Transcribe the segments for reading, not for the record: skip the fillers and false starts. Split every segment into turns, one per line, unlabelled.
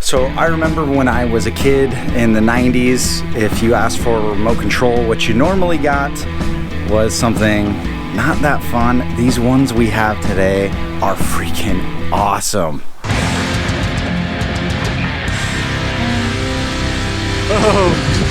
So I remember when I was a kid in the 90s, if you asked for a remote control, what you normally got was something not that fun. These ones we have today are freaking awesome. Oh.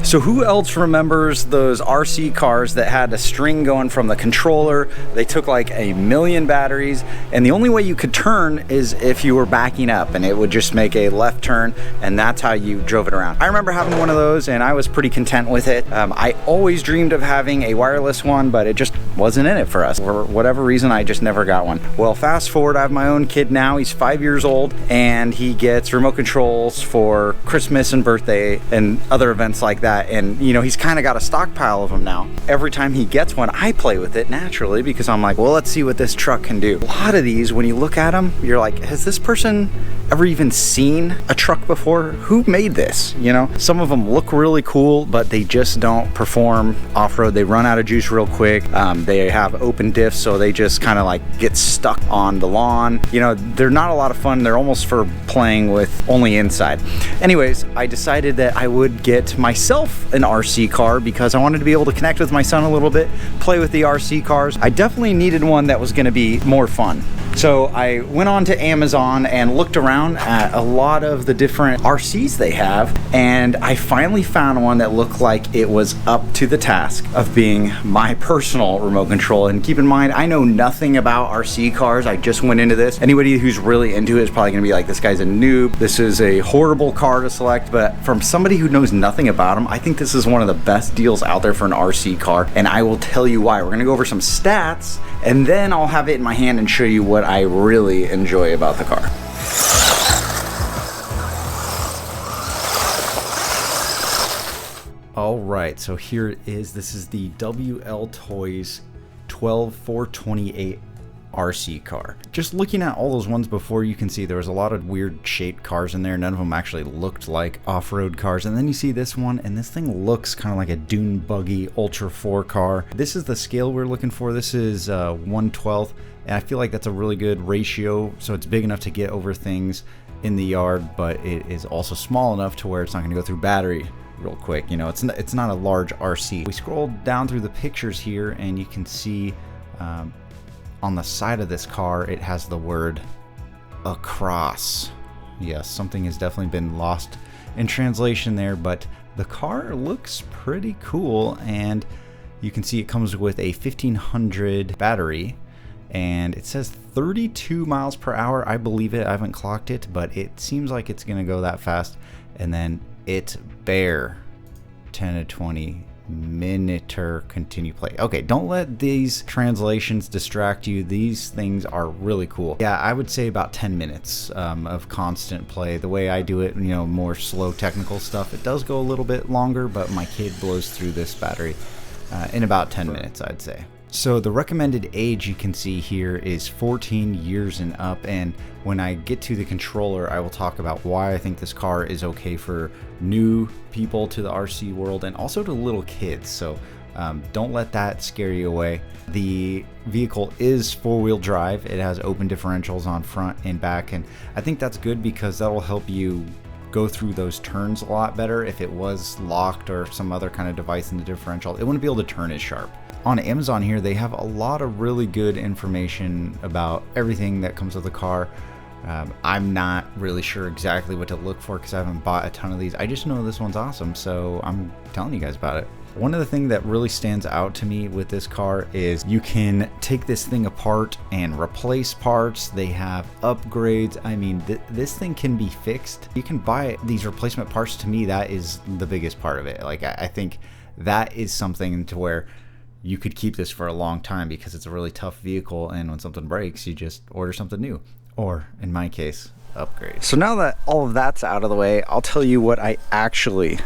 So who else remembers those RC cars that had a string going from the controller? They took like 1,000,000 batteries, and the only way you could turn is if you were backing up, and it would just make a left turn, and that's how you drove it around. I remember having one of those, and I was pretty content with it. I always dreamed of having a wireless one, but it just wasn't in it for us. For whatever reason, I just never got one. Well, fast forward, I have my own kid now. He's 5 years old, and he gets remote controls for Christmas and birthday and other events like that. And you know, he's kind of got a stockpile of them now. Every time he gets one, I play with it naturally because I'm like, well, let's see what this truck can do. A lot of these, when you look at them, you're like, has this person ever even seen a truck before? Who made this? You know, some of them look really cool, but they just don't perform off-road. They run out of juice real quick. They have open diffs, so they just kind of like get stuck on the lawn. You know, they're not a lot of fun. They're almost for playing with only inside. Anyways, I decided that I would get myself an RC car because I wanted to be able to connect with my son a little bit, play with the RC cars. I definitely needed one that was going to be more fun. So I went on to Amazon and looked around at a lot of the different RCs they have, and I finally found one that looked like it was up to the task of being my personal remote control. And keep in mind, I know nothing about RC cars. I just went into this. Anybody who's really into it is probably going to be like, this guy's a noob. This is a horrible car to select. But from somebody who knows nothing about them, I think this is one of the best deals out there for an RC car, and I will tell you why. We're going to go over some stats, and then I'll have it in my hand and show you what I really enjoy about the car. All right, so here it is. This is the WLtoys 12428 RC car. Just looking at all those ones before, you can see there was a lot of weird shaped cars in there. None of them actually looked like off-road cars. And then you see this one, and this thing looks kind of like a dune buggy Ultra 4 car. This is the scale we're looking for. This is 1/12, and I feel like that's a really good ratio. So it's big enough to get over things in the yard, but it is also small enough to where it's not going to go through battery real quick. You know, it's not a large RC. We scroll down through the pictures here, and you can see on the side of this car, it has the word across. Yes, something has definitely been lost in translation there, but the car looks pretty cool, and you can see it comes with a 1500 battery, and it says 32 miles per hour. I believe it. I haven't clocked it, but it seems like it's gonna go that fast. And then it bare 10 to 20 minute continue play. Okay, don't let these translations distract you. These things are really cool. Yeah, I would say about 10 minutes of constant play. The way I do it, you know, more slow technical stuff, it does go a little bit longer, but my kid blows through this battery in about 10 minutes, I'd say. So the recommended age you can see here is 14 years and up, and when I get to the controller, I will talk about why I think this car is okay for new people to the RC world and also to little kids. So don't let that scare you away. The vehicle is four-wheel drive. It has open differentials on front and back, and I think that's good because that will help you go through those turns a lot better. If it was locked or some other kind of device in the differential, it wouldn't be able to turn as sharp. On Amazon here, they have a lot of really good information about everything that comes with the car. I'm not really sure exactly what to look for because I haven't bought a ton of these. I just know this one's awesome, so I'm telling you guys about it. One of the things that really stands out to me with this car is you can take this thing apart and replace parts. They have upgrades. I mean, this thing can be fixed. You can buy these replacement parts. To me, that is the biggest part of it. Like, I think that is something to where you could keep this for a long time because it's a really tough vehicle, and when something breaks, you just order something new, or in my case, upgrade. So now that all of that's out of the way, I'll tell you what I actually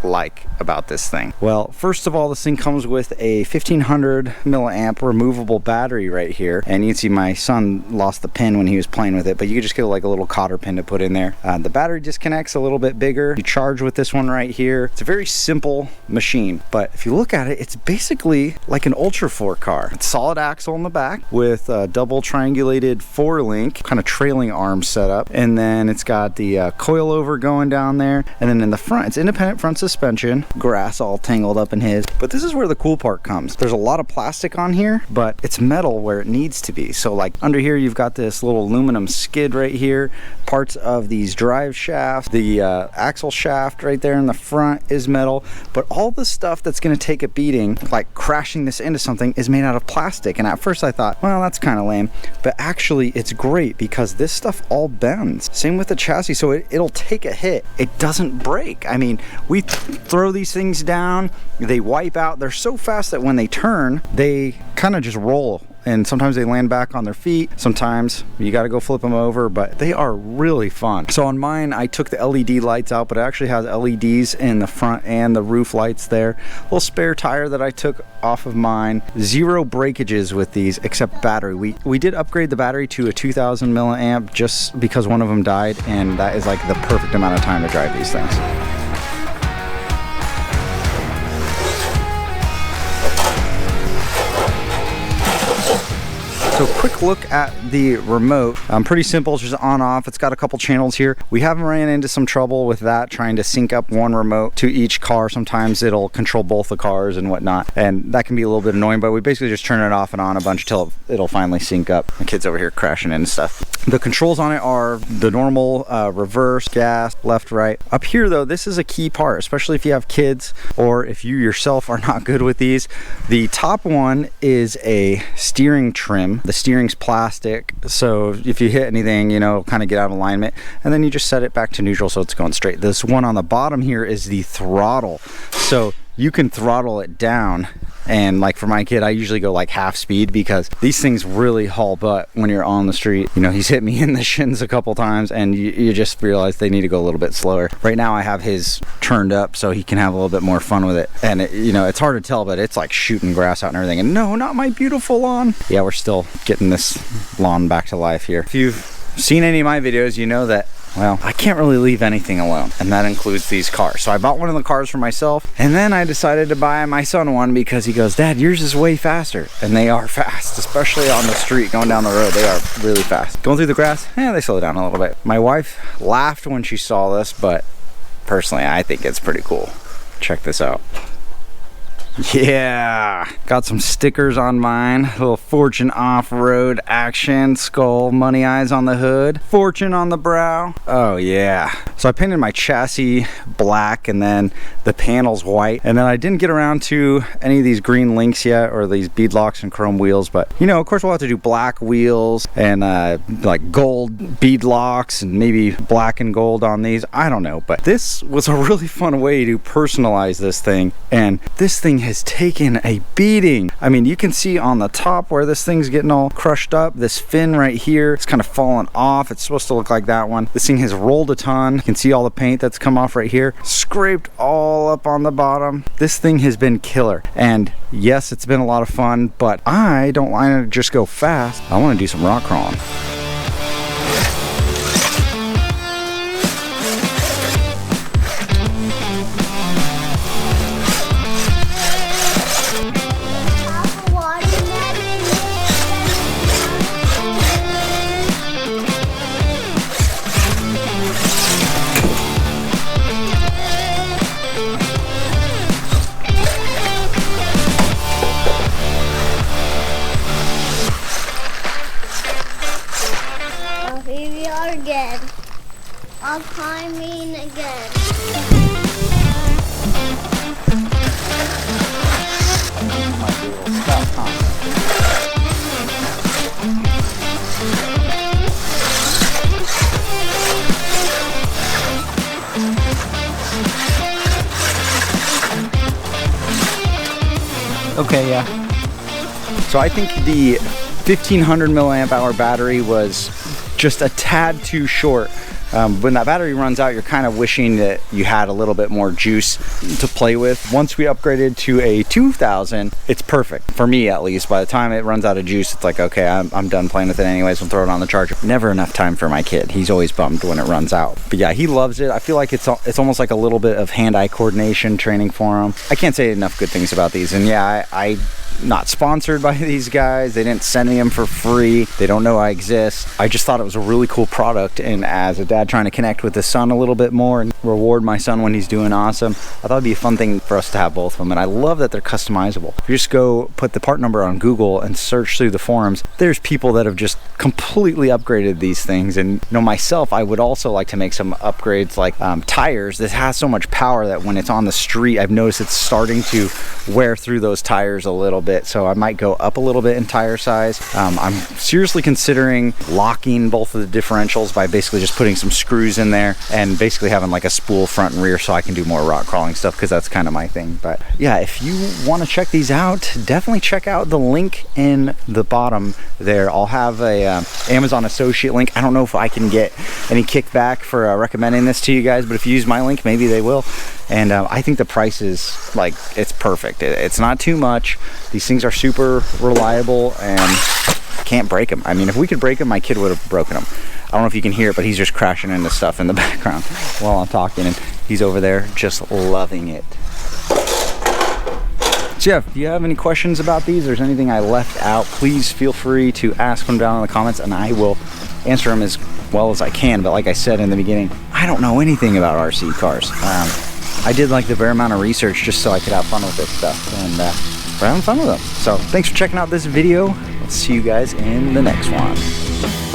like about this thing? Well, first of all, this thing comes with a 1500 milliamp removable battery right here, and you can see my son lost the pin when he was playing with it, but you could just get like a little cotter pin to put in there. The battery disconnect's a little bit bigger. You charge with this one right here. It's a very simple machine, but if you look at it, it's basically like an Ultra 4 car. It's solid axle in the back with a double triangulated 4-link kind of trailing arm setup, and then it's got the coilover going down there, and then in the front it's independent front suspension. Grass all tangled up in his, but this is where the cool part comes. There's a lot of plastic on here, but it's metal where it needs to be. So like under here you've got this little aluminum skid right here, parts of these drive shafts, the axle shaft right there in the front is metal, but all the stuff that's going to take a beating, like crashing this into something, is made out of plastic. And at first I thought, well, that's kind of lame, but actually it's great because this stuff all bends. Same with the chassis, so it'll take a hit. It doesn't break. I mean, we throw these things down, they wipe out. They're so fast that when they turn, they kind of just roll, and sometimes they land back on their feet. Sometimes you got to go flip them over, but they are really fun. So on mine, I took the LED lights out, but it actually has LEDs in the front and the roof lights there. Little spare tire that I took off of mine. 0 breakages with these except battery. We did upgrade the battery to a 2000 milliamp just because one of them died, and that is like the perfect amount of time to drive these things. So quick look at the remote. Pretty simple, it's just on off. It's got a couple channels here. We haven't ran into some trouble with that, trying to sync up one remote to each car. Sometimes it'll control both the cars and whatnot, and that can be a little bit annoying, but we basically just turn it off and on a bunch until it'll finally sync up. The kid's over here crashing in and stuff. The controls on it are the normal reverse, gas, left, right. Up here though, this is a key part, especially if you have kids or if you yourself are not good with these. The top one is a steering trim. The steering's plastic, so if you hit anything, you know, kind of get out of alignment, and then you just set it back to neutral so it's going straight. This one on the bottom here is the throttle, so you can throttle it down, and like for my kid, I usually go like half speed because these things really haul butt when you're on the street. You know, he's hit me in the shins a couple times, and you just realize they need to go a little bit slower. Right now I have his turned up so he can have a little bit more fun with it, and you know, it's hard to tell, but it's like shooting grass out and everything. And no, not my beautiful lawn. Yeah, we're still getting this lawn back to life here. If you've seen any of my videos, you know that, well, I can't really leave anything alone, and that includes these cars. So I bought one of the cars for myself, and then I decided to buy my son one because he goes, Dad, yours is way faster. And they are fast, especially on the street, going down the road. They are really fast. Going through the grass, they slow down a little bit. My wife laughed when she saw this, but personally, I think it's pretty cool. Check this out. Yeah, got some stickers on mine. A little Fortune off-road action, skull, money eyes on the hood, Fortune on the brow. Oh yeah. So I painted my chassis black and then the panels white, and then I didn't get around to any of these green links yet, or these bead locks and chrome wheels, but you know, of course we'll have to do black wheels and like gold bead locks and maybe black and gold on these. I don't know, but this was a really fun way to personalize this thing, and this thing has taken a beating. I mean, you can see on the top where this thing's getting all crushed up. This fin right here, it's kind of fallen off. It's supposed to look like that one. This thing has rolled a ton. You can see all the paint that's come off right here. Scraped all up on the bottom. This thing has been killer. And yes, it's been a lot of fun, but I don't want to just go fast. I want to do some rock crawling.
Again. I'm climbing again.
Okay, yeah. So I think the 1500 milliamp hour battery was just a tad too short. When that battery runs out, you're kind of wishing that you had a little bit more juice to play with. Once we upgraded to a 2000, it's perfect for me, at least. By the time it runs out of juice, it's like, okay, I'm done playing with it anyways. We'll throw it on the charger. Never enough time for my kid. He's always bummed when it runs out. But yeah, he loves it. I feel like it's almost like a little bit of hand-eye coordination training for him. I can't say enough good things about these. And yeah, I not sponsored by these guys. They didn't send me them for free. They don't know I exist. I just thought it was a really cool product, and as a dad trying to connect with his son a little bit more and reward my son when he's doing awesome, I thought it'd be a fun thing for us to have both of them. And I love that they're customizable. If you just go put the part number on Google and search through the forums, there's people that have just completely upgraded these things. And you know, myself, I would also like to make some upgrades, like tires. This has so much power that when it's on the street, I've noticed it's starting to wear through those tires a little bit, so I might go up a little bit in tire size. I'm seriously considering locking both of the differentials by basically just putting some screws in there and basically having like a spool front and rear so I can do more rock crawling stuff, because that's kind of my thing. But yeah, if you want to check these out, definitely check out the link in the bottom there. I'll have a Amazon associate link. I don't know if I can get any kickback for recommending this to you guys, but if you use my link, maybe they will. And I think the price is like, it's perfect. It's not too much. These things are super reliable and can't break them. I mean, if we could break them, my kid would have broken them. I don't know if you can hear it, but he's just crashing into stuff in the background while I'm talking, and he's over there just loving it. So yeah, if you have any questions about these, or there's anything I left out, please feel free to ask them down in the comments, and I will answer them as well as I can. But like I said in the beginning, I don't know anything about RC cars. I did like the bare amount of research just so I could have fun with this stuff, and we're having fun with them. So thanks for checking out this video. Let's see you guys in the next one.